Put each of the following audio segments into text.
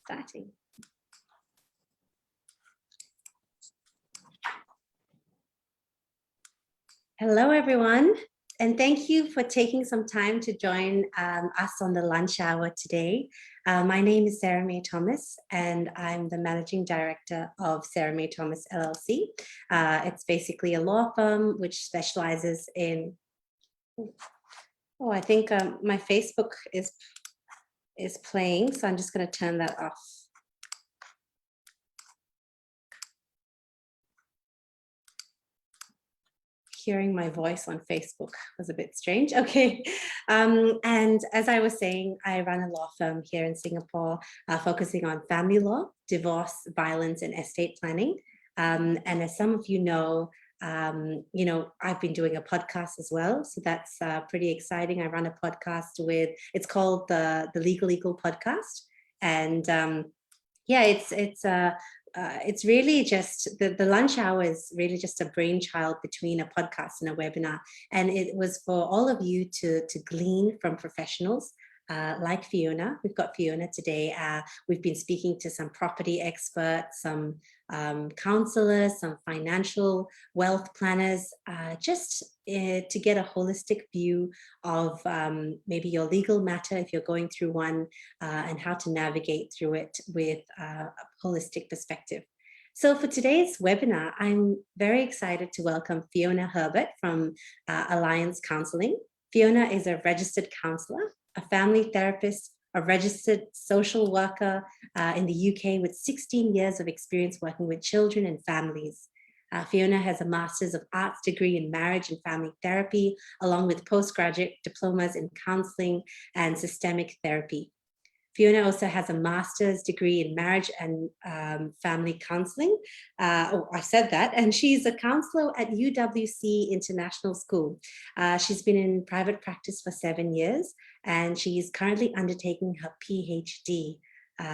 Starting. Hello, everyone, and thank you for taking some time to join us on the lunch hour today. My name is Sarah-Mae Thomas, and I'm the Managing Director of Sarah-Mae Thomas LLC. It's basically a law firm which specializes in, I think my Facebook is playing, so I'm just going to turn that off. Hearing my voice on Facebook was a bit strange. Okay. And as I was saying, I run a law firm here in Singapore, focusing on family law, divorce, violence, and estate planning. And as some of you know, I've been doing a podcast as well. So that's pretty exciting. I run a podcast it's called the Legal Eagle podcast. And it's really just the lunch hour is really just a brainchild between a podcast and a webinar. And it was for all of you to glean from professionals like Fiona. We've got Fiona today. We've been speaking to some property experts, some counselors, some financial wealth planners, just to get a holistic view of maybe your legal matter if you're going through one, and how to navigate through it with a holistic perspective. So for today's webinar, I'm very excited to welcome Fiona Herbert from Alliance Counselling. Fiona is a registered counsellor, a family therapist, a registered social worker in the UK with 16 years of experience working with children and families. Fiona has a Master's of Arts degree in Marriage and Family Therapy, along with postgraduate diplomas in counselling and systemic therapy. Fiona also has a Master's degree in Marriage and Family Counselling. I said that. And she's a counsellor at UWC International School. She's been in private practice for 7 years, and she is currently undertaking her PhD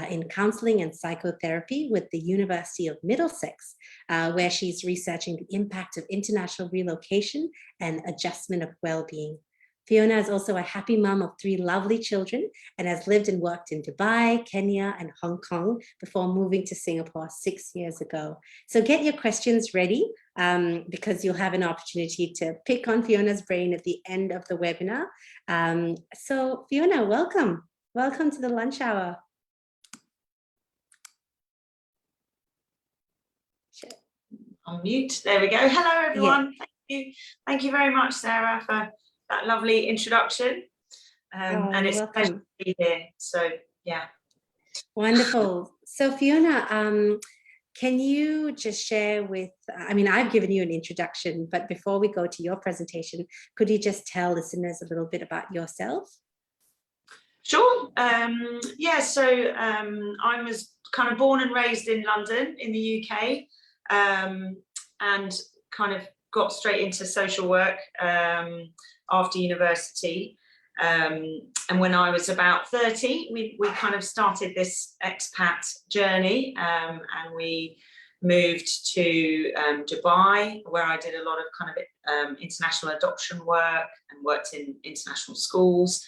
in counselling and psychotherapy with the University of Middlesex, where she's researching the impact of international relocation and adjustment of well-being. Fiona is also a happy mum of 3 lovely children and has lived and worked in Dubai, Kenya, and Hong Kong before moving to Singapore 6 years ago. So get your questions ready because you'll have an opportunity to pick on Fiona's brain at the end of the webinar. So Fiona, welcome. Welcome to the lunch hour. On mute. There we go. Hello, everyone. Yeah. Thank you very much, Sarah, for that lovely introduction. And it's a pleasure to be here. So, yeah. Wonderful. So, Fiona, can you just share with, I've given you an introduction, but before we go to your presentation, could you just tell listeners a little bit about yourself? Sure. I was kind of born and raised in London in the UK. And kind of got straight into social work after university. And when I was about 30, we kind of started this expat journey, and we moved to Dubai, where I did a lot of kind of international adoption work and worked in international schools.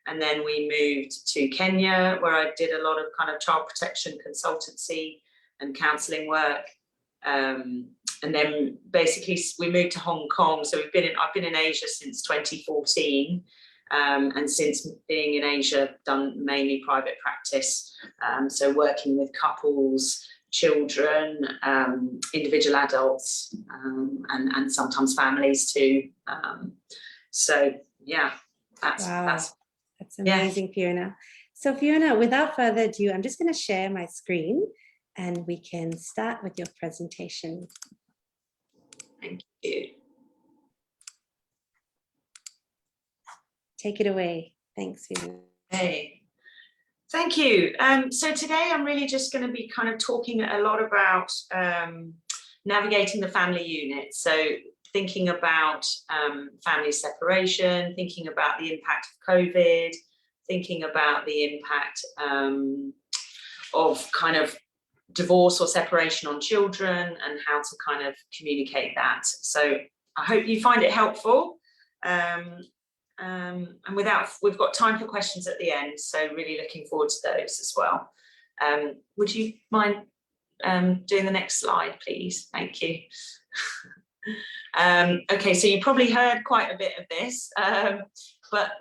And then we moved to Kenya, where I did a lot of kind of child protection consultancy and counselling work. And then basically we moved to Hong Kong. So I've been in Asia since 2014. And since being in Asia, done mainly private practice. So working with couples, children, individual adults, and sometimes families too. So yeah, that's amazing, Fiona. So Fiona, without further ado, I'm just going to share my screen and we can start with your presentation. Thank you. Take it away. Thanks, Fiona. Hey. Thank you. So today I'm really just going to be kind of talking a lot about navigating the family unit. So thinking about family separation, thinking about the impact of COVID, thinking about the impact of kind of divorce or separation on children and how to kind of communicate that. So I hope you find it helpful. And we've got time for questions at the end, so really looking forward to those as well. Would you mind doing the next slide, please? Thank you. Okay, so you probably heard quite a bit of this, but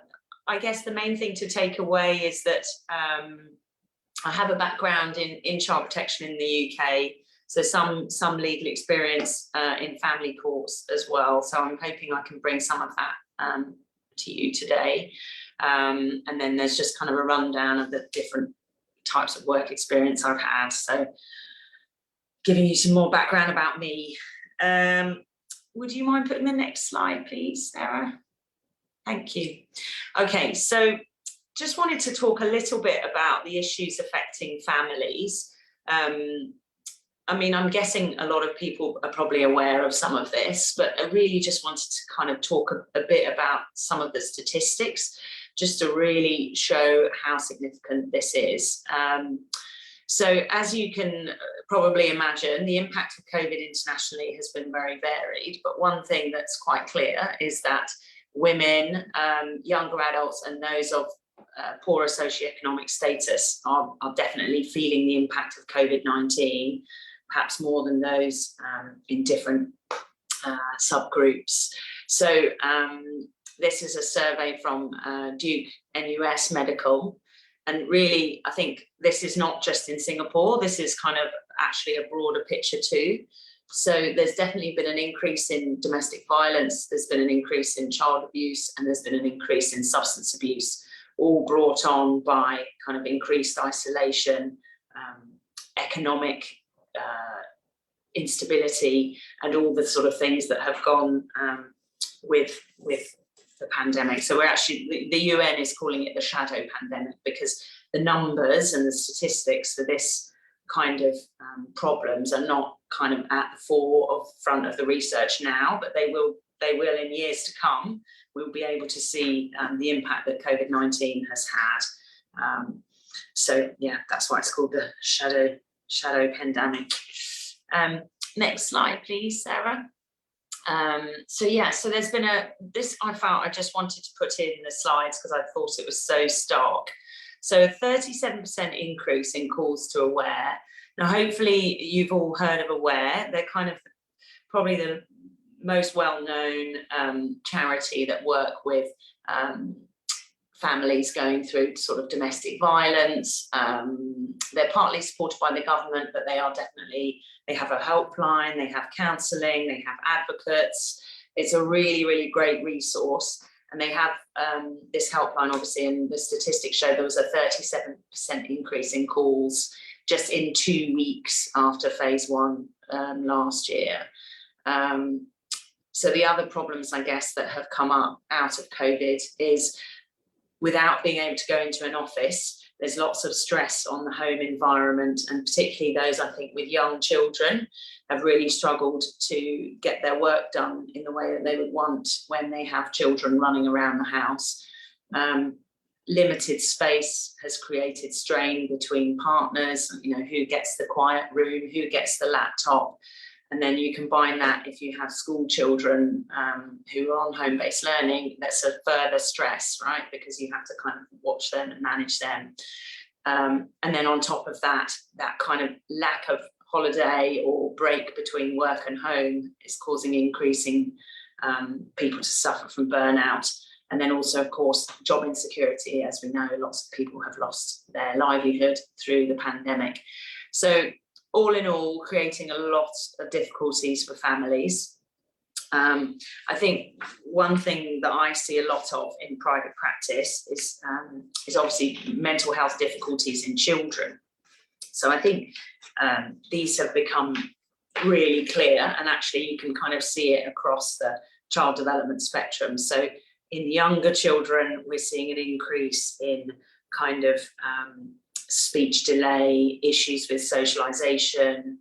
I guess the main thing to take away is that I have a background in child protection in the UK, so some legal experience in family courts as well. So I'm hoping I can bring some of that to you today. And then there's just kind of a rundown of the different types of work experience I've had. So giving you some more background about me. Would you mind putting the next slide, please, Sarah? Thank you. Okay, so just wanted to talk a little bit about the issues affecting families. I mean, I'm guessing a lot of people are probably aware of some of this, but I really just wanted to kind of talk a bit about some of the statistics, just to really show how significant this is. So as you can probably imagine, the impact of COVID internationally has been very varied, but one thing that's quite clear is that women, younger adults, and those of poorer socioeconomic status are definitely feeling the impact of COVID-19, perhaps more than those in different subgroups. So this is a survey from Duke NUS Medical. And really, I think this is not just in Singapore, this is kind of actually a broader picture too. So there's definitely been an increase in domestic violence, there's been an increase in child abuse, and there's been an increase in substance abuse, all brought on by kind of increased isolation, economic instability, and all the sort of things that have gone with the pandemic. So we're actually, the UN is calling it the shadow pandemic, because the numbers and the statistics for this kind of problems are not kind of at the forefront of the research now, but they will in years to come. We'll be able to see the impact that COVID-19 has had. So yeah, that's why it's called the shadow pandemic. Next slide, please, Sarah. So yeah, so there's been this I felt I just wanted to put in the slides because I thought it was so stark. So a 37% increase in calls to Aware. Now, hopefully you've all heard of Aware. They're kind of probably the most well-known charity that work with families going through sort of domestic violence. They're partly supported by the government, but they have a helpline, they have counselling, they have advocates. It's a really, really great resource. And they have this helpline, obviously, and the statistics show there was a 37% increase in calls just in 2 weeks after phase 1 last year. So the other problems, I guess, that have come up out of COVID is, without being able to go into an office, there's lots of stress on the home environment, and particularly those, I think, with young children have really struggled to get their work done in the way that they would want when they have children running around the house. Limited space has created strain between partners, you know, who gets the quiet room, who gets the laptop. And then you combine that if you have school children who are on home-based learning, that's a further stress, right? Because you have to kind of watch them and manage them. And then on top of that, that kind of lack of holiday or break between work and home is causing increasing people to suffer from burnout. And then also, of course, job insecurity. As we know, lots of people have lost their livelihood through the pandemic. So all in all, creating a lot of difficulties for families. I think one thing that I see a lot of in private practice is obviously mental health difficulties in children. So I think these have become really clear, and actually you can kind of see it across the child development spectrum. So in younger children, we're seeing an increase in kind of speech delay, issues with socialization,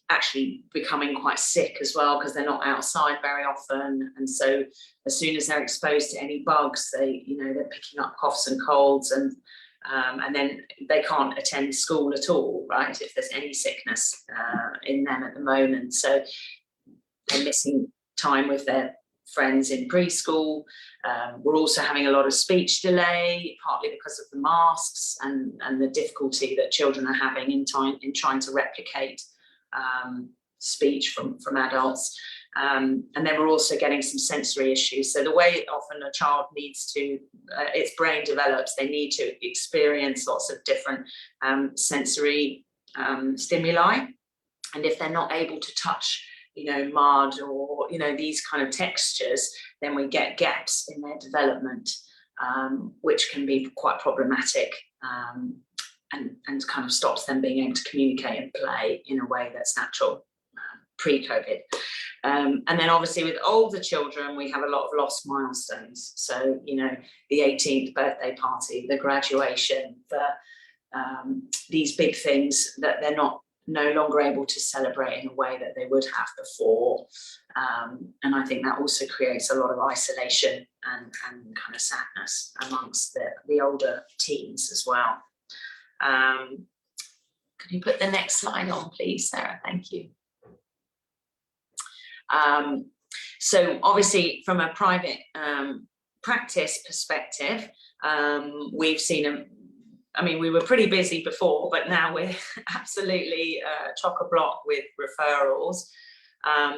actually becoming quite sick as well because they're not outside very often. And so as soon as they're exposed to any bugs, they're picking up coughs and colds, and then they can't attend school at all, right, if there's any sickness in them at the moment. So they're missing time with their friends in preschool. We're also having a lot of speech delay, partly because of the masks and the difficulty that children are having in trying to replicate speech from adults. And then we're also getting some sensory issues. So the way often a child needs to, its brain develops, they need to experience lots of different sensory stimuli. And if they're not able to touch, mud or, these kind of textures, then we get gaps in their development, which can be quite problematic, and kind of stops them being able to communicate and play in a way that's natural pre-COVID. And then obviously with older children, we have a lot of lost milestones. So, the 18th birthday party, the graduation, these big things that they're no longer able to celebrate in a way that they would have before. And I think that also creates a lot of isolation and kind of sadness amongst the older teens as well. Could you put the next slide on, please, Sarah? Thank you. So obviously from a private practice perspective, we've seen we were pretty busy before, but now we're absolutely chock-a-block with referrals.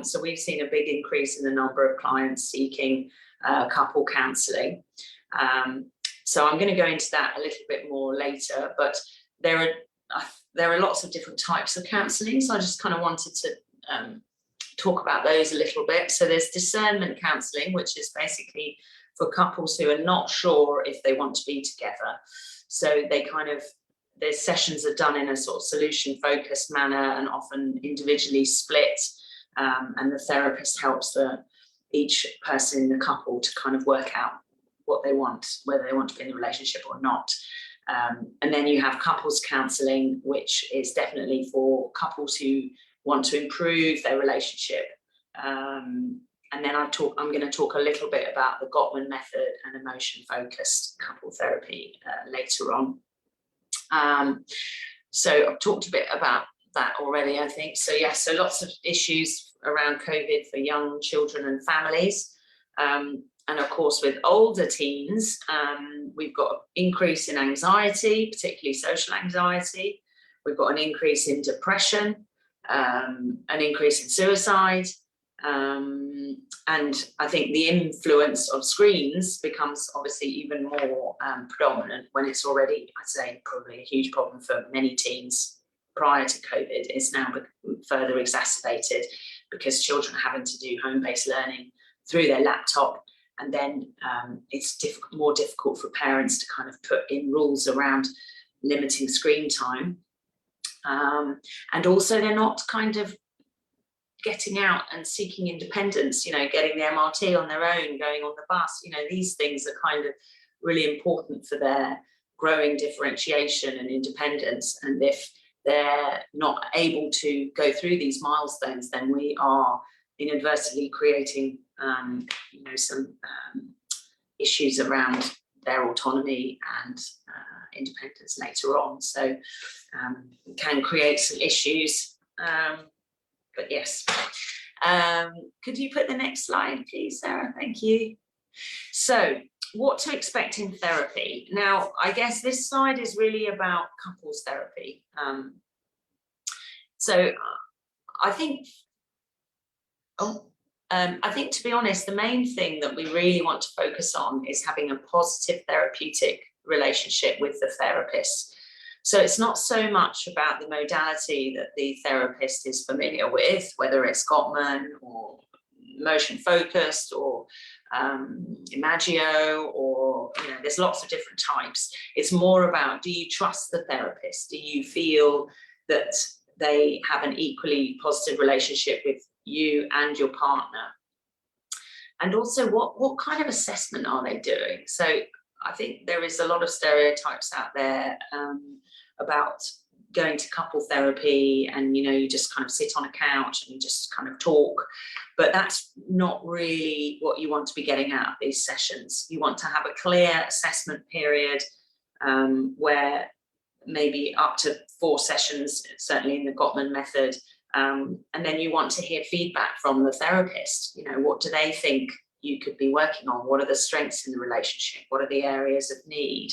So we've seen a big increase in the number of clients seeking couple counselling. So I'm going to go into that a little bit more later, but there are lots of different types of counselling. So I just kind of wanted to talk about those a little bit. So there's discernment counselling, which is basically for couples who are not sure if they want to be together. So their sessions are done in a sort of solution focused manner and often individually split. And the therapist helps each person in the couple to kind of work out what they want, whether they want to be in a relationship or not. And then you have couples counselling, which is definitely for couples who want to improve their relationship. And then I'm going to talk a little bit about the Gottman method and emotion-focused couple therapy later on. So I've talked a bit about that already, I think. So so lots of issues around COVID for young children and families. And of course, with older teens, we've got an increase in anxiety, particularly social anxiety. We've got an increase in depression, an increase in suicide. And I think the influence of screens becomes obviously even more predominant when it's already, I'd say, probably a huge problem for many teens prior to COVID. It's now further exacerbated because children are having to do home-based learning through their laptop. And then it's more difficult for parents to kind of put in rules around limiting screen time. And also they're not kind of getting out and seeking independence, getting the MRT on their own, going on the bus, these things are kind of really important for their growing differentiation and independence. And if they're not able to go through these milestones, then we are inadvertently creating, some issues around their autonomy and independence later on. So it can create some issues. But yes, could you put the next slide, please, Sarah? Thank you. So what to expect in therapy. Now, I guess this slide is really about couples therapy. So I think, to be honest, the main thing that we really want to focus on is having a positive therapeutic relationship with the therapist. So it's not so much about the modality that the therapist is familiar with, whether it's Gottman or emotion focused or Imagio, or there's lots of different types. It's more about, do you trust the therapist? Do you feel that they have an equally positive relationship with you and your partner? And also, what kind of assessment are they doing? So I think there is a lot of stereotypes out there about going to couple therapy and, you just kind of sit on a couch and you just kind of talk. But that's not really what you want to be getting out of these sessions. You want to have a clear assessment period where maybe up to 4 sessions, certainly in the Gottman method. And then you want to hear feedback from the therapist. What do they think you could be working on? What are the strengths in the relationship? What are the areas of need?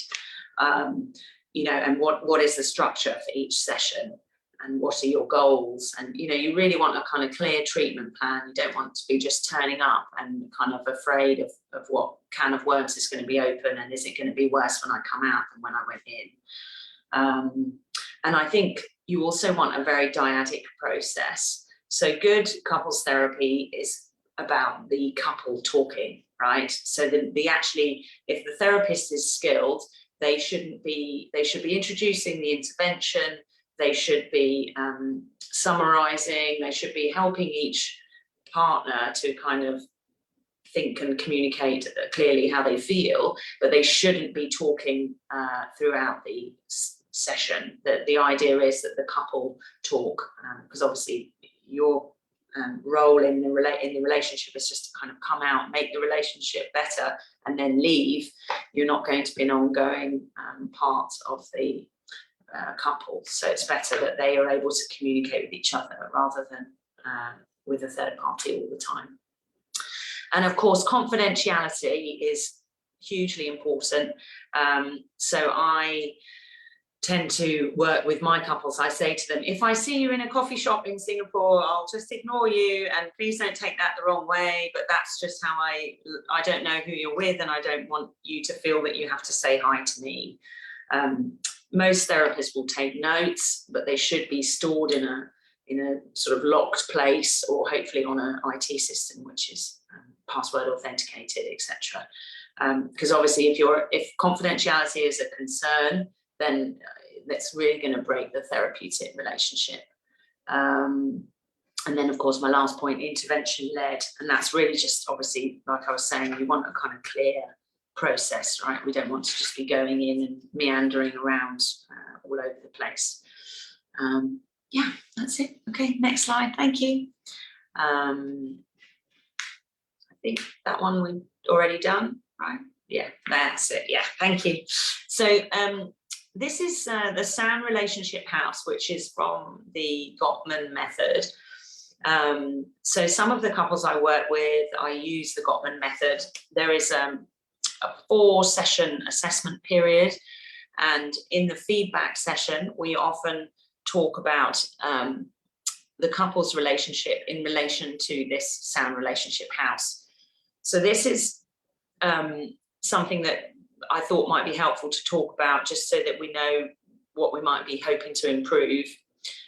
You know, and what is the structure for each session? And what are your goals? And, you know, you really want a kind of clear treatment plan. You don't want to be just turning up and kind of afraid of what can of worms is going to be open, and is it going to be worse when I come out than when I went in? And I think you also want a very dyadic process. So good couples therapy is about the couple talking, right? So actually, if the therapist is skilled, they should be introducing the intervention. They should be summarising, they should be helping each partner to kind of think and communicate clearly how they feel, but they shouldn't be talking throughout the session. The idea is that the couple talk, because obviously your role in the relationship is just to kind of come out, make the relationship better, and then leave. You're not going to be an ongoing part of the couple, so it's better that they are able to communicate with each other rather than with a third party all the time. And of course, confidentiality is hugely important. So I tend to work with my couples. I say to them, if I see you in a coffee shop in Singapore, I'll just ignore you, and please don't take that the wrong way, but that's just how I don't know who you're with, and I don't want you to feel that you have to say hi to me. Most therapists will take notes, but they should be stored in a sort of locked place, or hopefully on an IT system which is password authenticated, etc. Because obviously, if confidentiality is a concern, then that's really going to break the therapeutic relationship. And then, of course, my last point, intervention led, and that's really just obviously, like I was saying, you want a kind of clear process, right? We don't want to just be going in and meandering around all over the place. Yeah, that's it. Okay, next slide. Thank you. I think that one we've already done, right? Yeah, that's it. Yeah, thank you. So this is the Sound Relationship House, which is from the Gottman method. So some of the couples I work with, I use the Gottman method. There is a 4-session assessment period, and in the feedback session we often talk about the couple's relationship in relation to this Sound Relationship House. So this is something that I thought might be helpful to talk about, just so that we know what we might be hoping to improve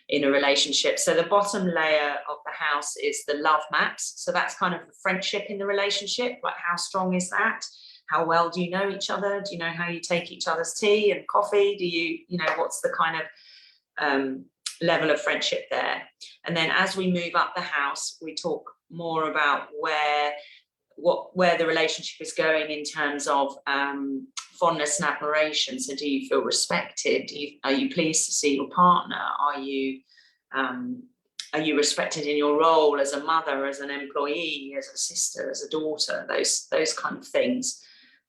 in a relationship. So the bottom layer of the house is the love maps. So that's kind of the friendship in the relationship, like how strong is that? How well do you know each other? Do you know how you take each other's tea and coffee? Do you know, what's the kind of level of friendship there? And then as we move up the house, we talk more about where the relationship is going in terms of fondness and admiration. So do you feel respected? Are you pleased to see your partner? Are you respected in your role as a mother, as an employee, as a sister, as a daughter? Those kind of things.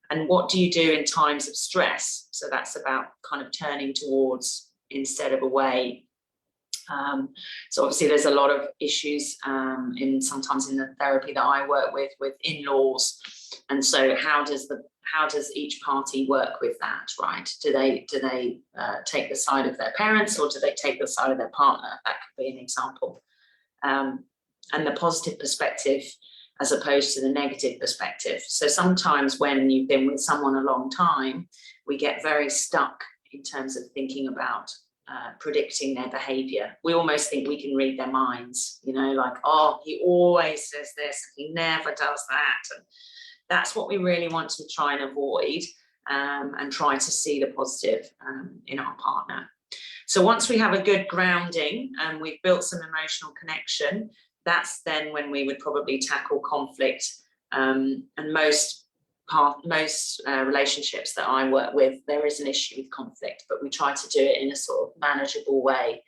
And what do you do in times of stress? So that's about kind of turning towards instead of away. So obviously there's a lot of issues sometimes in the therapy that I work with in-laws, and so how does each party work with that, right? Do they take the side of their parents, or do they take the side of their partner? That could be an example. And the positive perspective as opposed to the negative perspective. So sometimes when you've been with someone a long time, we get very stuck in terms of thinking about predicting their behavior. We almost think we can read their minds, you know, like, oh, he always says this, he never does that. And that's what we really want to try and avoid, and try to see the positive in our partner. So once we have a good grounding and we've built some emotional connection, that's then when we would probably tackle conflict. And most relationships that I work with, there is an issue with conflict, but we try to do it in a sort of manageable way.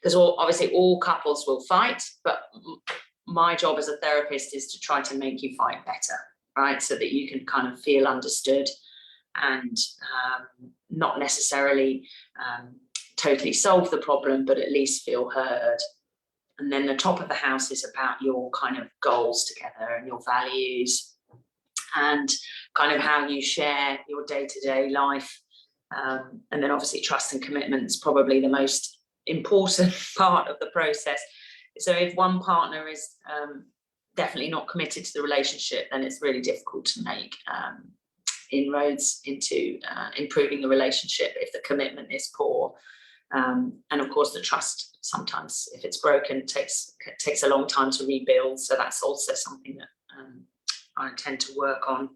Because obviously all couples will fight, but my job as a therapist is to try to make you fight better, right? So that you can kind of feel understood and not necessarily totally solve the problem, but at least feel heard. And then the top of the house is about your kind of goals together and your values and kind of how you share your day-to-day life. And then obviously trust and commitment is probably the most important part of the process. So if one partner is definitely not committed to the relationship, then it's really difficult to make inroads into improving the relationship if the commitment is poor. And of course, the trust, sometimes if it's broken, takes a long time to rebuild. So that's also something that I tend to work on.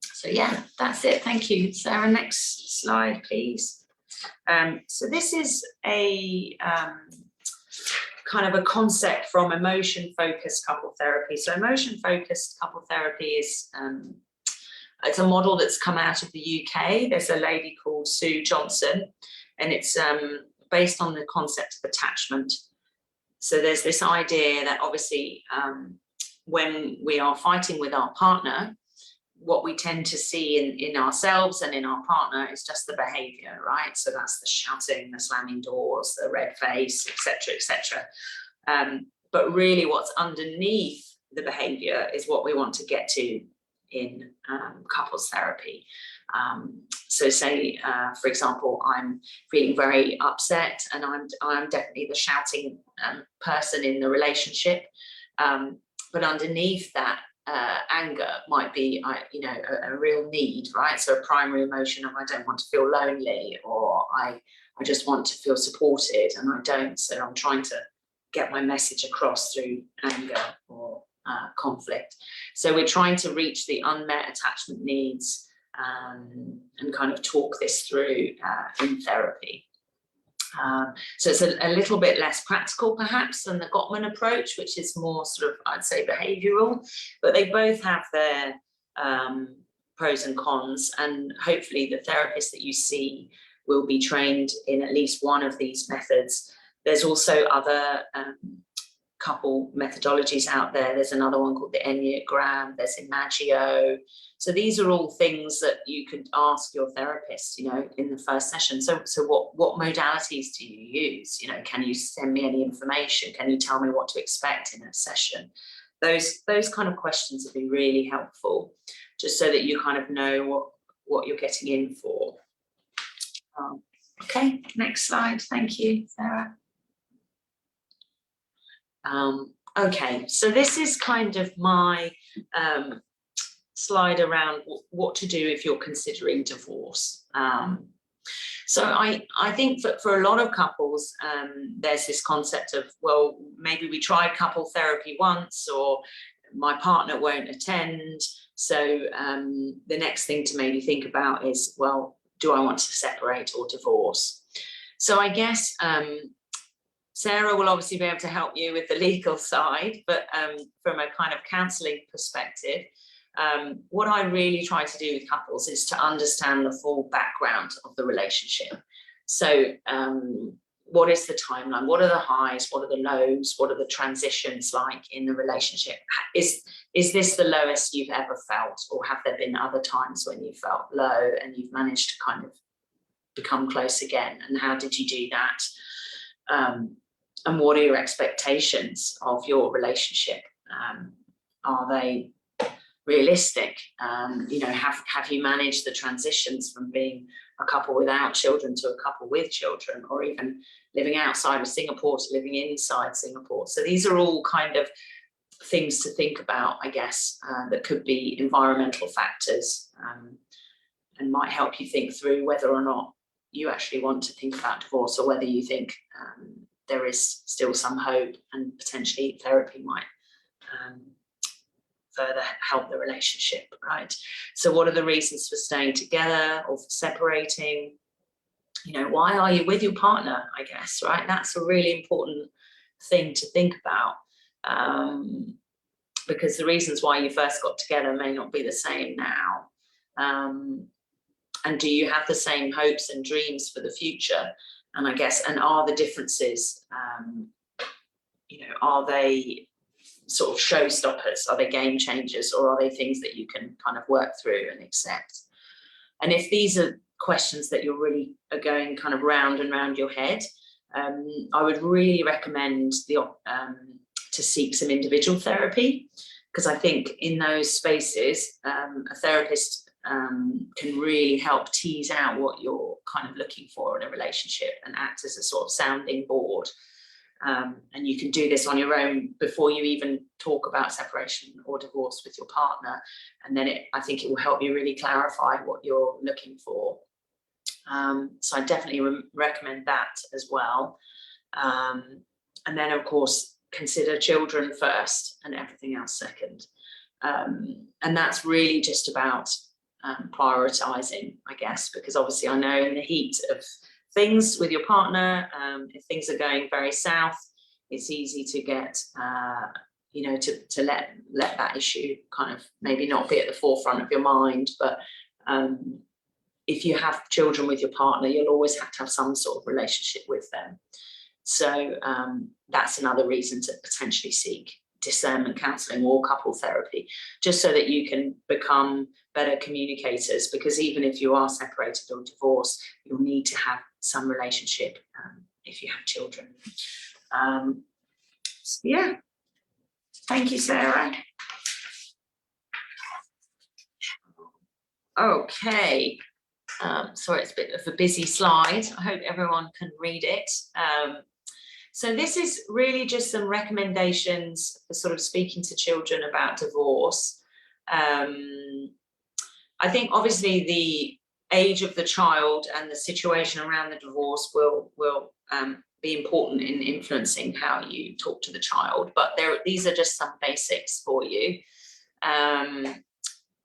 So yeah, that's it. Thank you, Sarah. Next slide, please. So this is a kind of a concept from emotion-focused couple therapy. So emotion-focused couple therapy is it's a model that's come out of the UK. There's a lady called Sue Johnson, and it's based on the concept of attachment. So there's this idea that obviously when we are fighting with our partner, what we tend to see in ourselves and in our partner is just the behavior, right? So that's the shouting, the slamming doors, the red face, etc., etc. But really what's underneath the behavior is what we want to get to in couples therapy. So say, for example, I'm feeling very upset and I'm definitely the shouting person in the relationship. But underneath that anger might be, a real need, right? So a primary emotion of I don't want to feel lonely, or I just want to feel supported and I don't. So I'm trying to get my message across through anger or conflict. So we're trying to reach the unmet attachment needs and kind of talk this through in therapy. So it's a little bit less practical perhaps than the Gottman approach, which is more sort of, I'd say, behavioural, but they both have their pros and cons, and hopefully the therapist that you see will be trained in at least one of these methods. There's also other couple methodologies out there. There's another one called the Enneagram, there's Imagio. So these are all things that you could ask your therapist, in the first session. So what modalities do you use? Can you send me any information? Can you tell me what to expect in a session? Those kind of questions would be really helpful, just so that you kind of know what you're getting in for. Okay, next slide. Thank you, Sarah. Okay, so this is kind of my slide around what to do if you're considering divorce. So I think that for a lot of couples, there's this concept of, well, maybe we tried couple therapy once, or my partner won't attend. So the next thing to maybe think about is, well, do I want to separate or divorce? So I guess Sarah will obviously be able to help you with the legal side, but from a kind of counselling perspective, what I really try to do with couples is to understand the full background of the relationship. So what is the timeline? What are the highs? What are the lows? What are the transitions like in the relationship? Is this the lowest you've ever felt, or have there been other times when you felt low and you've managed to kind of become close again? And how did you do that? And what are your expectations of your relationship? Are they realistic? Have you managed the transitions from being a couple without children to a couple with children, or even living outside of Singapore to living inside Singapore? So these are all kind of things to think about, I guess, that could be environmental factors and might help you think through whether or not you actually want to think about divorce, or whether you think there is still some hope and potentially therapy might further help the relationship, right? So what are the reasons for staying together or for separating? Why are you with your partner, I guess, right? That's a really important thing to think about, because the reasons why you first got together may not be the same now. And do you have the same hopes and dreams for the future? And I guess, and are the differences, are they sort of showstoppers? Are they game changers, or are they things that you can kind of work through and accept? And if these are questions that you're really are going kind of round and round your head, I would really recommend to seek some individual therapy, because I think in those spaces, a therapist can really help tease out what you're kind of looking for in a relationship and act as a sort of sounding board. And you can do this on your own before you even talk about separation or divorce with your partner. And then I think it will help you really clarify what you're looking for. So I definitely recommend that as well. And then, of course, consider children first and everything else second. And that's really just about prioritizing, I guess, because obviously I know in the heat of things with your partner, if things are going very south, it's easy to get, you know, to let that issue kind of maybe not be at the forefront of your mind. But if you have children with your partner, you'll always have to have some sort of relationship with them. So that's another reason to potentially seek discernment counselling or couple therapy, just so that you can become better communicators, because even if you are separated or divorced, you'll need to have some relationship if you have children. So yeah, thank you, Sarah. Okay, sorry, it's a bit of a busy slide. I hope everyone can read it. So this is really just some recommendations for sort of speaking to children about divorce. I think obviously the age of the child and the situation around the divorce will be important in influencing how you talk to the child, but these are just some basics for you.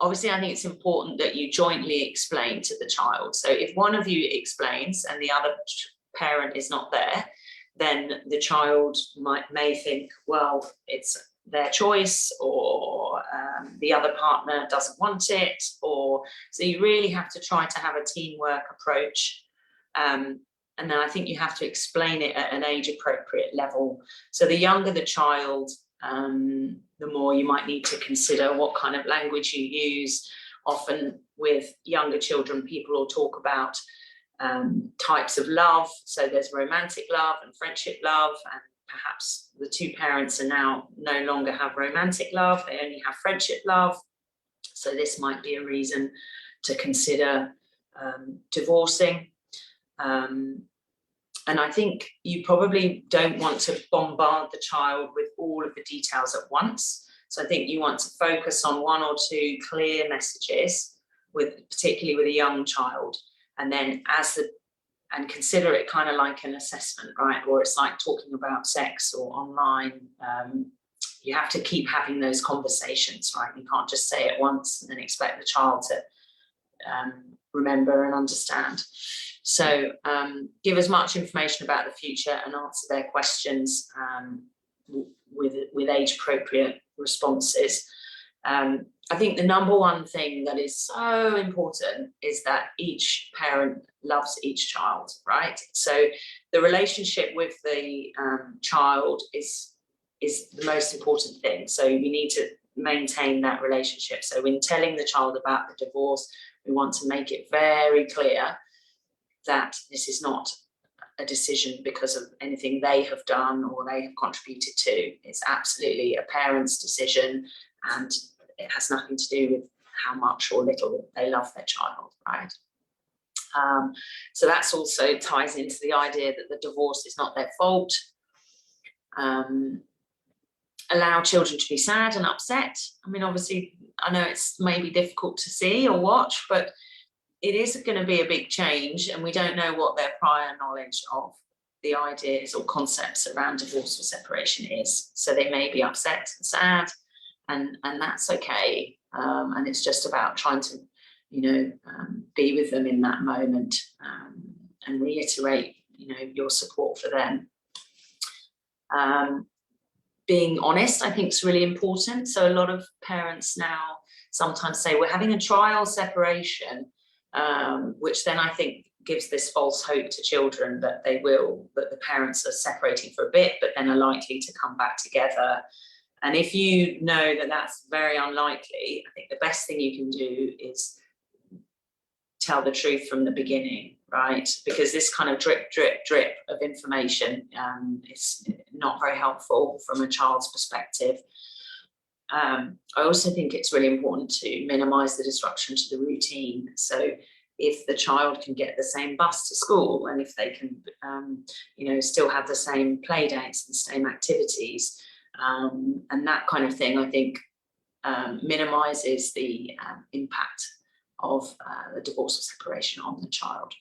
Obviously, I think it's important that you jointly explain to the child. So if one of you explains and the other parent is not there, then the child may think, well, it's their choice, or the other partner doesn't want it, or so you really have to try to have a teamwork approach. And then I think you have to explain it at an age appropriate level. So the younger the child, the more you might need to consider what kind of language you use. Often with younger children, people will talk about types of love. So there's romantic love and friendship love, and perhaps the two parents are now no longer have romantic love, they only have friendship love. So this might be a reason to consider divorcing. And I think you probably don't want to bombard the child with all of the details at once. So I think you want to focus on one or two clear messages, particularly with a young child, and then and consider it kind of like an assessment, right? Or it's like talking about sex or online. You have to keep having those conversations, right? You can't just say it once and then expect the child to remember and understand. So give as much information about the future and answer their questions with age-appropriate responses. I think the number one thing that is so important is that each parent loves each child, right? So the relationship with the child is the most important thing. So you need to maintain that relationship. So when telling the child about the divorce, we want to make it very clear that this is not a decision because of anything they have done or they have contributed to. It's absolutely a parent's decision, and it has nothing to do with how much or little they love their child, right? So that's also ties into the idea that the divorce is not their fault. Allow children to be sad and upset. I mean, obviously, I know it's maybe difficult to see or watch, but it is going to be a big change, and we don't know what their prior knowledge of the ideas or concepts around divorce or separation is. So they may be upset and sad, and that's okay. And it's just about trying to, be with them in that moment, and reiterate, your support for them. Being honest, I think, is really important. So a lot of parents now sometimes say, we're having a trial separation, which then I think gives this false hope to children that the parents are separating for a bit, but then are likely to come back together. And if you know that that's very unlikely, I think the best thing you can do is tell the truth from the beginning, right? Because this kind of drip, drip, drip of information is not very helpful from a child's perspective. I also think it's really important to minimise the disruption to the routine. So if the child can get the same bus to school, and if they can, still have the same play dates and same activities, and that kind of thing, I think minimises the impact of the divorce or separation on the child.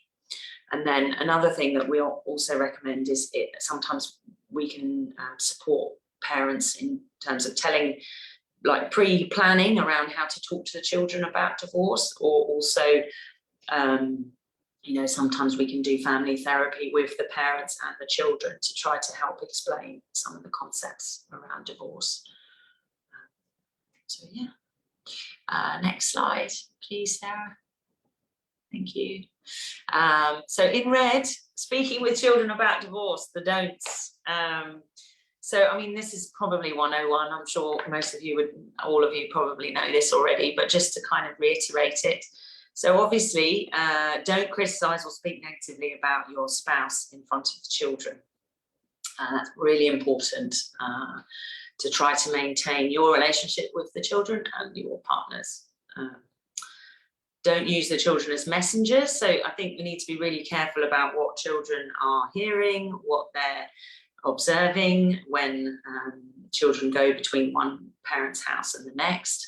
And then another thing that we also recommend is sometimes we can support parents in terms of telling, like pre-planning around how to talk to the children about divorce, or also, sometimes we can do family therapy with the parents and the children to try to help explain some of the concepts around divorce. So yeah, next slide, please, Sarah. Thank you. So in red, speaking with children about divorce, the don'ts. So, I mean, this is probably 101. I'm sure most of you all of you probably know this already, but just to kind of reiterate it. So obviously, don't criticise or speak negatively about your spouse in front of the children. That's really important to try to maintain your relationship with the children and your partners. Don't use the children as messengers. So I think we need to be really careful about what children are hearing, what they're observing when children go between one parent's house and the next.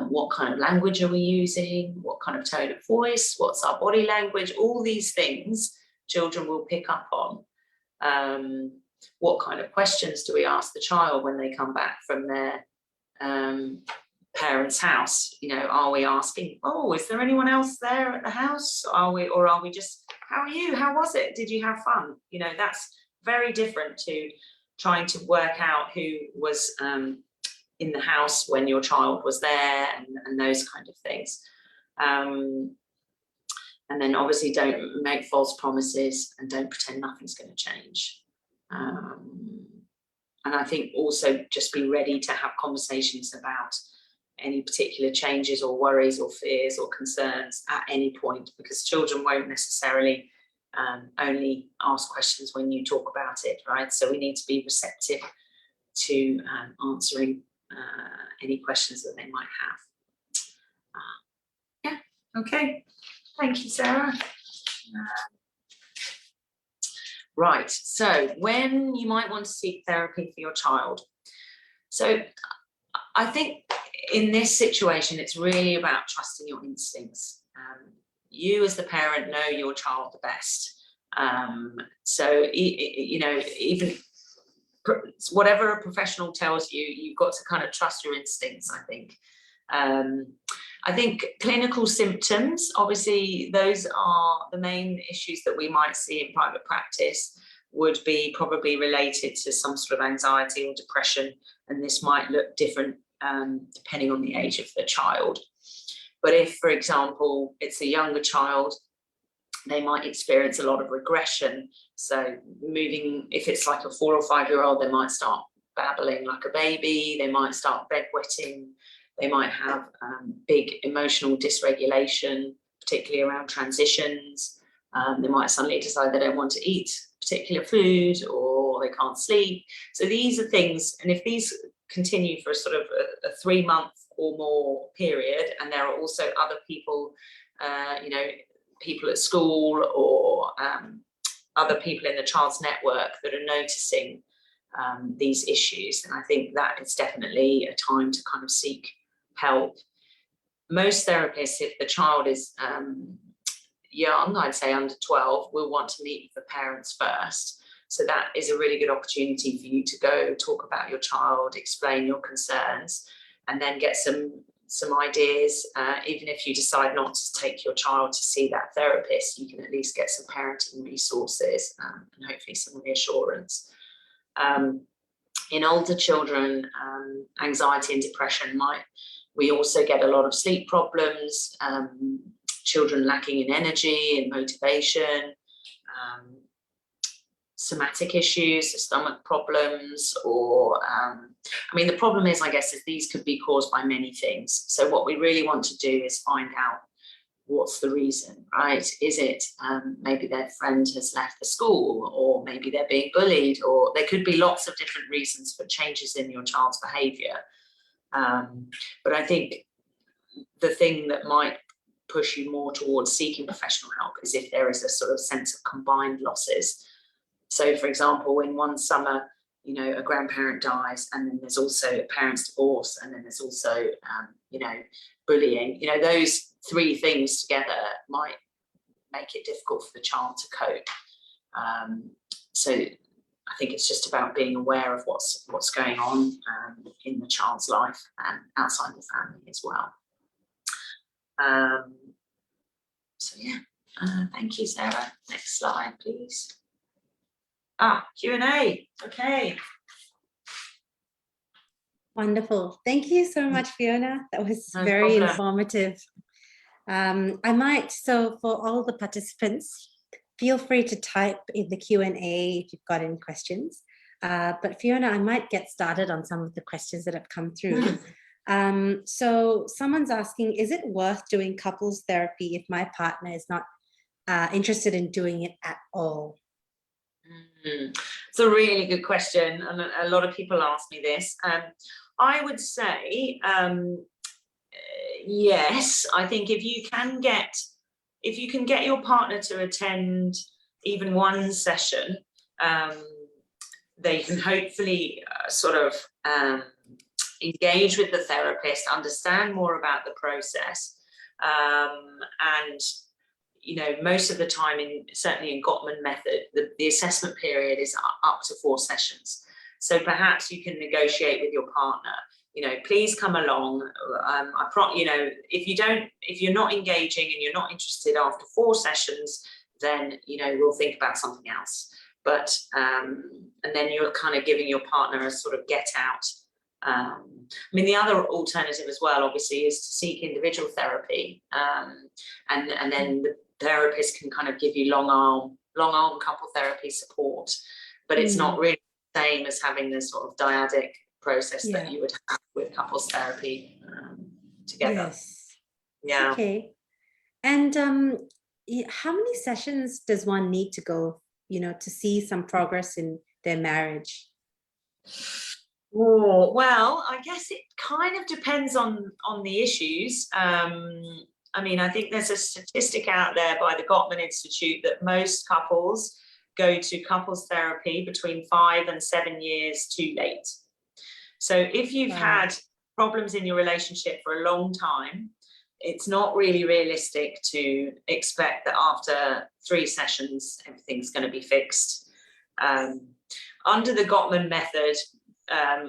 What kind of language are we using? What kind of tone of voice? What's our body language? All these things children will pick up on. What kind of questions do we ask the child when they come back from their parents' house? Are we asking, oh, is there anyone else there at the house? Are we just, how are you? How was it? Did you have fun? That's very different to trying to work out who was in the house when your child was there, and those kind of things. And then obviously don't make false promises and don't pretend nothing's going to change. And I think also just be ready to have conversations about any particular changes or worries or fears or concerns at any point, because children won't necessarily only ask questions when you talk about it, right? So we need to be receptive to answering any questions that they might have. Yeah, okay. Thank you, Sarah. Right, so when you might want to seek therapy for your child. So I think in this situation, it's really about trusting your instincts. You as the parent know your child the best. So, even whatever a professional tells you, you've got to kind of trust your instincts, I think. I think clinical symptoms, obviously, those are the main issues that we might see in private practice, would be probably related to some sort of anxiety or depression, and this might look different depending on the age of the child. But if, for example, it's a younger child, they might experience a lot of regression. So if it's like a 4 or 5 year old, they might start babbling like a baby, they might start bedwetting, they might have big emotional dysregulation, particularly around transitions. They might suddenly decide they don't want to eat particular food, or they can't sleep. So these are things, and if these continue for sort of a 3-month or more period, and there are also other people, people at school or other people in the child's network that are noticing these issues, then I think that is definitely a time to kind of seek help. Most therapists, if the child is young, I'd say under 12, will want to meet with the parents first. So that is a really good opportunity for you to go talk about your child, explain your concerns, and then get some ideas. Even if you decide not to take your child to see that therapist, you can at least get some parenting resources and hopefully some reassurance. In older children, anxiety and depression we also get a lot of sleep problems, children lacking in energy and motivation, somatic issues, stomach problems, or the problem is, I guess, is these could be caused by many things. So what we really want to do is find out what's the reason, right? Is it maybe their friend has left the school, or maybe they're being bullied, or there could be lots of different reasons for changes in your child's behaviour. But I think the thing that might push you more towards seeking professional help is if there is a sort of sense of combined losses. So, for example, in one summer, you know, a grandparent dies, and then there's also a parent's divorce, and then there's also, you know, bullying. You know, those three things together might make it difficult for the child to cope. So I think it's just about being aware of what's going on in the child's life and outside the family as well. So yeah, thank you, Sarah. Next slide, please. Q&A. Okay. Wonderful. Thank you so much, Fiona. That was No very problem. informative. So for all the participants, feel free to type in the Q&A if you've got any questions. But Fiona, I might get started on some of the questions that have come through. So someone's asking, is it worth doing couples therapy if my partner is not interested in doing it at all? It's a really good question, and a lot of people ask me this. I would say yes. I think if you can get your partner to attend even one session, they can hopefully sort of engage with the therapist, understand more about the process, and you know, most of the time, certainly in Gottman method, the assessment period is up to 4 sessions. So perhaps you can negotiate with your partner, you know, please come along. You know, if you're not engaging and you're not interested after 4 sessions, then, you know, we'll think about something else. But, and then you're kind of giving your partner a sort of get out. I mean, the other alternative as well, obviously, is to seek individual therapy, and then the therapist can kind of give you long arm couple therapy support, but it's not really the same as having this sort of dyadic process that you would have with couples therapy together. Yes. Yeah. Okay. And how many sessions does one need to go, you know, to see some progress in their marriage? Oh, well, I guess it kind of depends on the issues. I mean, I think there's a statistic out there by the Gottman Institute that most couples go to couples therapy between 5 and 7 years too late. So if you've had problems in your relationship for a long time, it's not really realistic to expect that after 3 sessions, everything's going to be fixed. Under the Gottman method,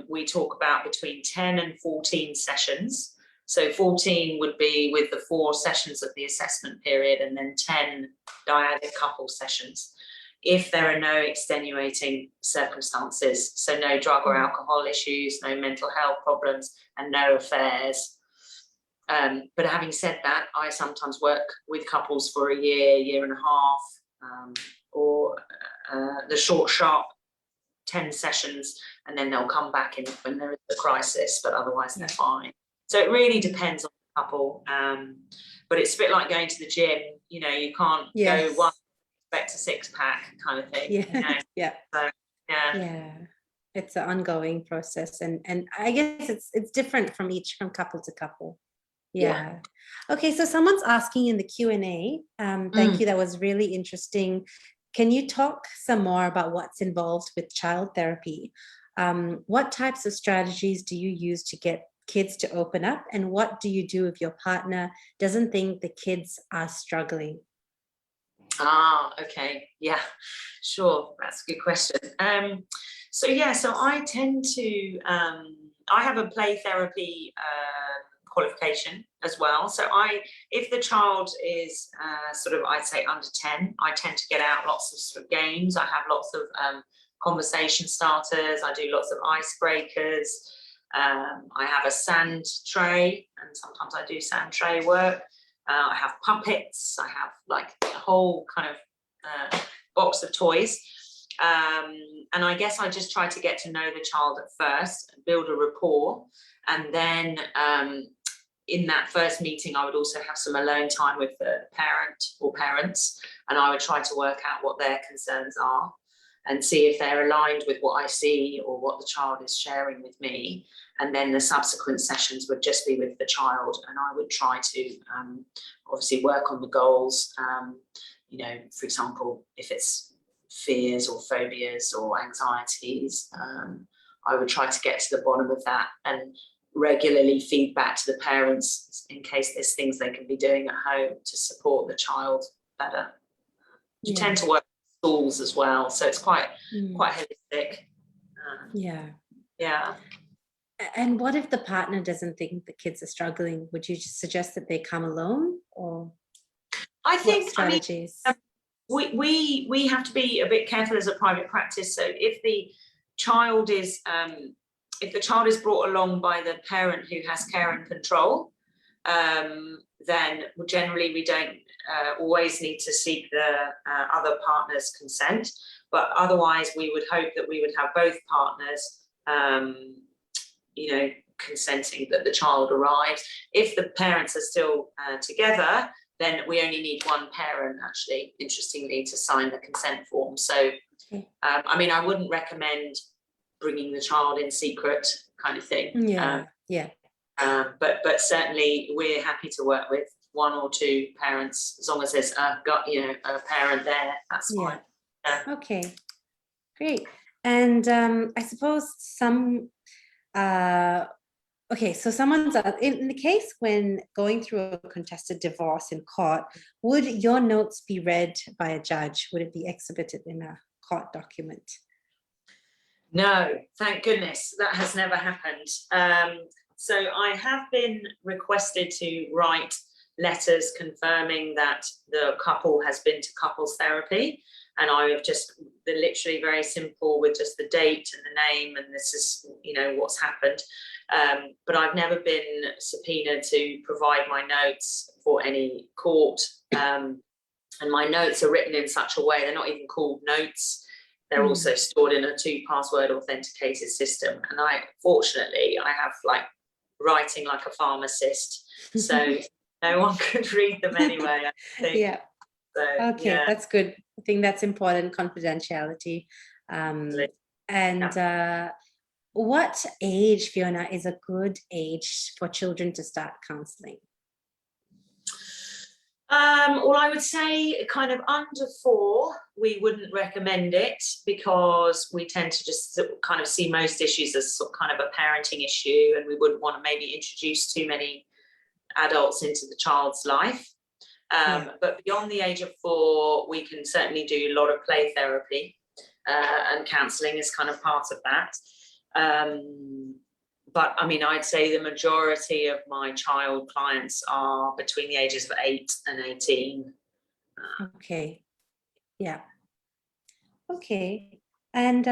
we talk about between 10 and 14 sessions. So 14 would be with the 4 sessions of the assessment period, and then 10 dyadic couple sessions, if there are no extenuating circumstances. So no drug or alcohol issues, no mental health problems, and no affairs. But having said that, I sometimes work with couples for a year and a half, or the short, sharp 10 sessions, and then they'll come back in when there is a crisis, but otherwise they're fine. So it really depends on the couple, but it's a bit like going to the gym. You know, you can't go one, expect a 6-pack kind of thing. Yeah. You know? So, yeah. It's an ongoing process, and I guess it's different from couple to couple. Yeah. Okay, so someone's asking in the Q&A. Thank you. That was really interesting. Can you talk some more about what's involved with child therapy? What types of strategies do you use to get kids to open up, and what do you do if your partner doesn't think the kids are struggling? Okay, yeah, sure, that's a good question. So I tend to I have a play therapy qualification as well. So if the child is sort of, I'd say under 10, I tend to get out lots of sort of games. I have lots of conversation starters. I do lots of icebreakers. I have a sand tray, and sometimes I do sand tray work. I have puppets. I have like a whole kind of box of toys. And I guess I just try to get to know the child at first, build a rapport, and then in that first meeting, I would also have some alone time with the parent or parents, and I would try to work out what their concerns are and see if they're aligned with what I see or what the child is sharing with me. And then the subsequent sessions would just be with the child, and I would try to obviously work on the goals. You know, for example, if it's fears or phobias or anxieties, I would try to get to the bottom of that and regularly feed back to the parents in case there's things they can be doing at home to support the child better. You tend to work with schools as well, so it's quite holistic. Yeah. And what if the partner doesn't think the kids are struggling? Would you just suggest that they come alone, or I think strategies? We have to be a bit careful as a private practice. So if the child is brought along by the parent who has care and control, then generally we don't always need to seek the other partner's consent. But otherwise, we would hope that we would have both partners, you know, consenting that the child arrives. If the parents are still together, then we only need one parent, actually, interestingly, to sign the consent form. So, I mean, I wouldn't recommend bringing the child in secret, kind of thing. But certainly we're happy to work with one or two parents, as long as there's a parent there. That's fine. Okay, great. And I suppose some so someone's in the case when going through a contested divorce in court, would your notes be read by a judge? Would it be exhibited in a court document? No, thank goodness, that has never happened. So I have been requested to write letters confirming that the couple has been to couples therapy, and I have just literally very simple with just the date and the name, and this is, you know, what's happened. But I've never been subpoenaed to provide my notes for any court, and my notes are written in such a way, they're not even called notes. They're also stored in a 2-password authenticated system. And fortunately, I have like writing like a pharmacist, so no one could read them anyway, I think. Yeah. So, okay, that's good. I think that's important, confidentiality. What age, Fiona, is a good age for children to start counselling? Well, I would say kind of under 4, we wouldn't recommend it, because we tend to just kind of see most issues as kind of a parenting issue, and we wouldn't want to maybe introduce too many adults into the child's life. But beyond the age of 4, we can certainly do a lot of play therapy, and counselling is kind of part of that. But I mean, I'd say the majority of my child clients are between the ages of 8 and 18. Okay. Yeah. Okay. And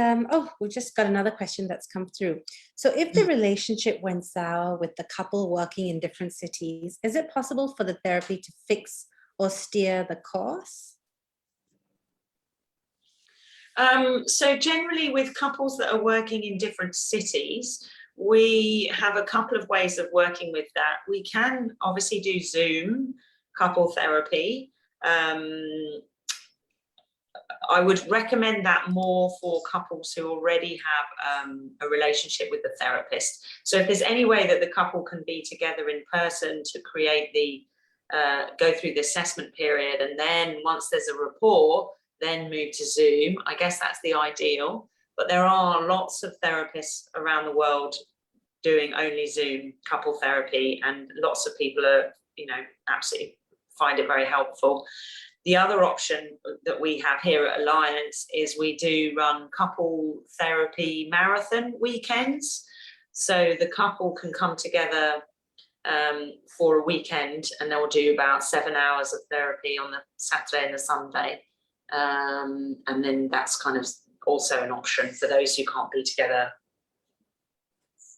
we've just got another question that's come through. So if the relationship went sour with the couple working in different cities, is it possible for the therapy to fix or steer the course? So generally with couples that are working in different cities, we have a couple of ways of working with that. We can obviously do Zoom couple therapy. I would recommend that more for couples who already have a relationship with the therapist. So if there's any way that the couple can be together in person to create the, go through the assessment period, and then once there's a rapport, then move to Zoom, I guess that's the ideal. But there are lots of therapists around the world doing only Zoom couple therapy, and lots of people are, you know, absolutely find it very helpful. The other option that we have here at Alliance is we do run couple therapy marathon weekends. So the couple can come together for a weekend, and they'll do about 7 hours of therapy on the Saturday and the Sunday. And then that's kind of also an option for those who can't be together,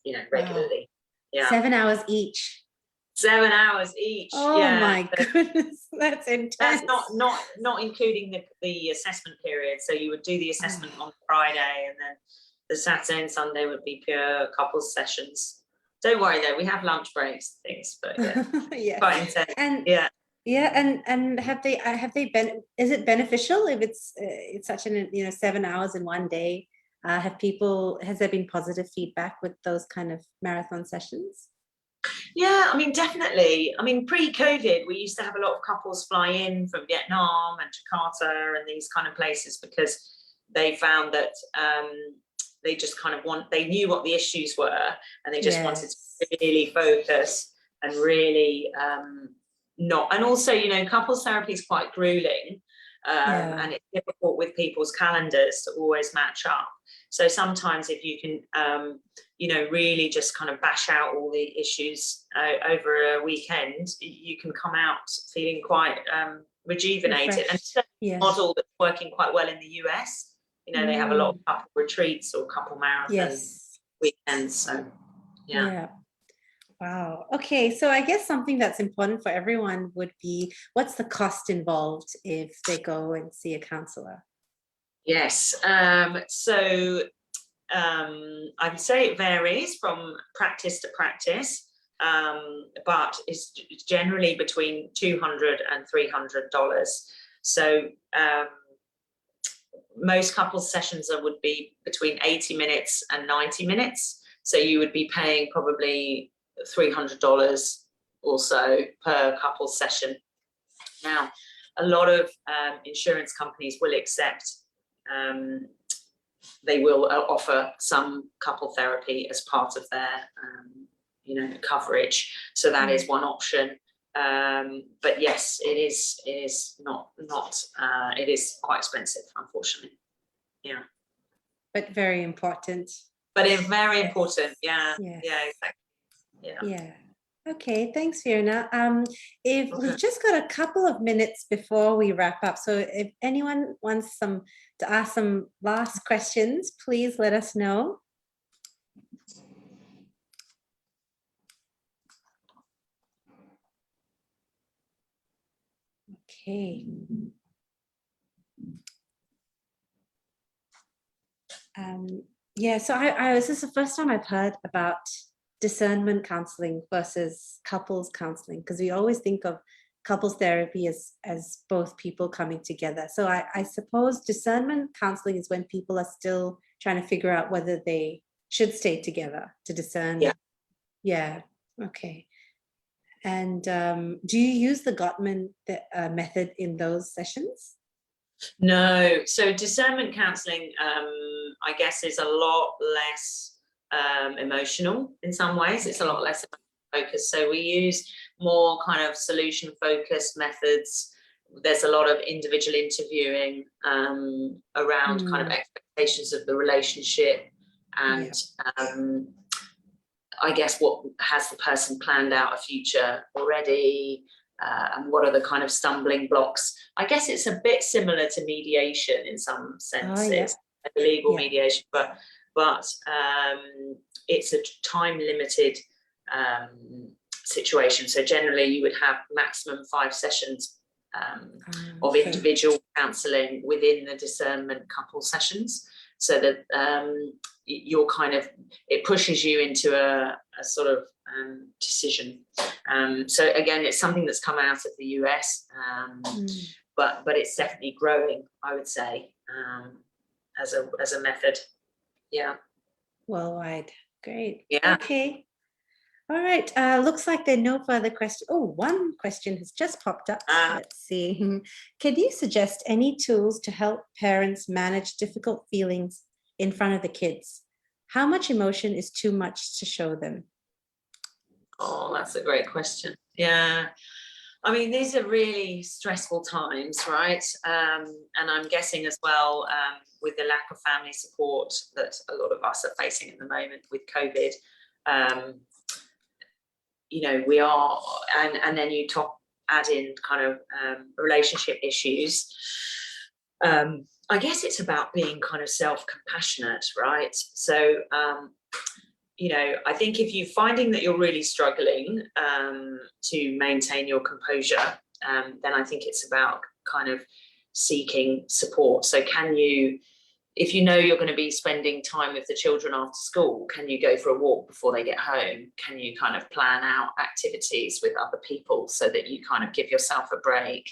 you know, regularly. Wow. Yeah. 7 hours each. 7 hours each. Oh my goodness, that's intense. That's not including the assessment period. So you would do the assessment on Friday, and then the Saturday and Sunday would be pure couples sessions. Don't worry though, we have lunch breaks, things, but yeah, Yeah. quite intense. And Yeah. yeah, and have they been, is it beneficial if it's such an 7 hours in one day? Has there been positive feedback with those kind of marathon sessions? Yeah, I mean, definitely. I mean, pre-COVID, we used to have a lot of couples fly in from Vietnam and Jakarta and these kind of places because they found that they just kind of they knew what the issues were, and they just wanted to really focus and really and also, couples therapy is quite grueling, and it's difficult with people's calendars to always match up. So sometimes if you can, really just kind of bash out all the issues over a weekend, you can come out feeling quite rejuvenated. And it's a model that's working quite well in the US. They have a lot of couple retreats or couple marathon weekends. So, yeah. Wow. Okay. So I guess something that's important for everyone would be, what's the cost involved if they go and see a counselor? Yes. So I would say it varies from practice to practice, but it's generally between $200 and $300. So most couples sessions would be between 80 minutes and 90 minutes. So you would be paying probably $300 or so per couple session. Now, a lot of insurance companies will accept, they will offer some couple therapy as part of their, coverage. So that is one option. But yes, it is not. It is quite expensive, unfortunately. Yeah. But very important. But it's very important. Yeah. Yeah. Exactly. Yeah. Okay, thanks, Fiona. If we've just got a couple of minutes before we wrap up, so if anyone wants to ask some last questions, please let us know. Okay. Yeah, so this is the first time I've heard about discernment counseling versus couples counseling, because we always think of couples therapy as both people coming together. So I suppose discernment counseling is when people are still trying to figure out whether they should stay together to discern. Yeah. Okay. And do you use the Gottman method in those sessions? No. So discernment counseling, I guess, is a lot less emotional in some ways. It's a lot less focused. So we use more kind of solution focused methods. There's a lot of individual interviewing around kind of expectations of the relationship, and I guess what has the person planned out a future already, and what are the kind of stumbling blocks. I guess it's a bit similar to mediation in some senses, legal mediation, but it's a time limited situation. So generally you would have maximum 5 sessions of individual counselling within the discernment couple sessions, so that you're it pushes you into a sort of decision. So again, it's something that's come out of the US, but it's definitely growing, I would say, as a method. Yeah. Worldwide. Great. Yeah. Okay. All right. Looks like there are no further questions. Oh, one question has just popped up. Let's see. Can you suggest any tools to help parents manage difficult feelings in front of the kids? How much emotion is too much to show them? Oh, that's a great question. Yeah. I mean, these are really stressful times, right? And I'm guessing as well, with the lack of family support that a lot of us are facing at the moment with COVID, we are, and then you add in kind of relationship issues. I guess it's about being kind of self-compassionate, right? So, I think if you're finding that you're really struggling to maintain your composure, then I think it's about kind of seeking support. So can you if you know you're going to be spending time with the children after school, can you go for a walk before they get home? Can you kind of plan out activities with other people so that you kind of give yourself a break?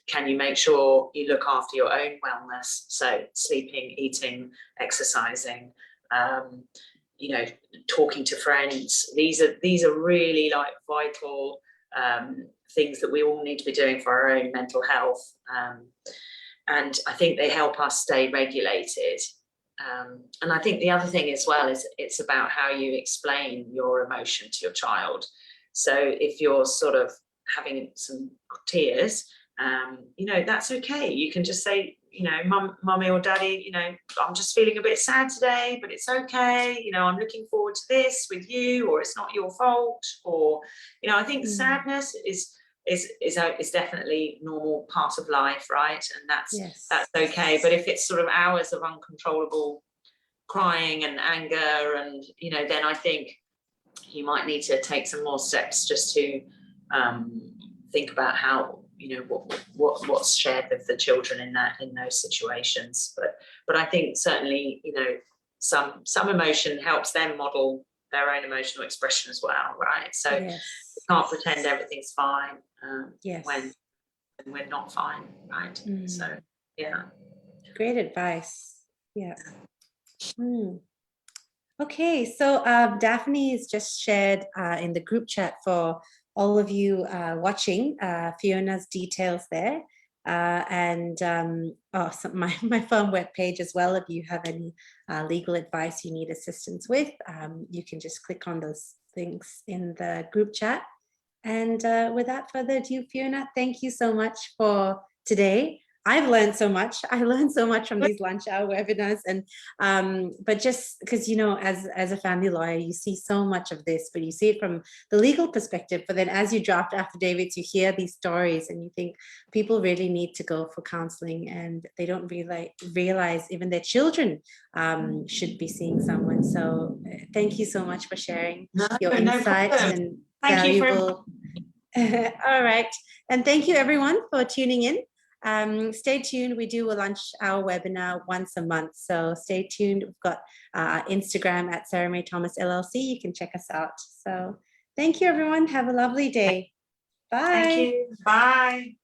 Can you make sure you look after your own wellness? So sleeping, eating, exercising, you know, talking to friends. These are really like vital things that we all need to be doing for our own mental health. And I think they help us stay regulated. And I think the other thing as well is it's about how you explain your emotion to your child. So if you're sort of having some tears, you know, that's okay. You can just say, you know, mummy or daddy, you know, I'm just feeling a bit sad today, but it's okay. You know, I'm looking forward to this with you, or it's not your fault. Or, you know, I think sadness is definitely normal part of life, right? And that's okay. But if it's sort of hours of uncontrollable crying and anger, and you know, then I think you might need to take some more steps just to think about how, you know, what's shared with the children in those situations. But I think certainly, you know, some emotion helps them model their own emotional expression as well, right? So you can't pretend everything's fine when we're not fine, right? So yeah, great advice. Okay, so Daphne's just shared in the group chat for all of you watching Fiona's details there, and so my firm webpage as well. If you have any legal advice you need assistance with, you can just click on those things in the group chat. And without further ado, Fiona, thank you so much for today. I've learned so much. I learned so much from these lunch hour webinars, and but just because, you know, as a family lawyer, you see so much of this, but you see it from the legal perspective. But then as you draft affidavits, you hear these stories and you think people really need to go for counseling, and they don't realize even their children should be seeing someone. So thank you so much for sharing your insights and valuable. All right, and thank you everyone for tuning in. Stay tuned. We do a lunch hour webinar once a month, so stay tuned. We've got Instagram at Sarah-Mae Thomas LLC. You can check us out. So thank you everyone. Have a lovely day. Bye. Thank you. Bye.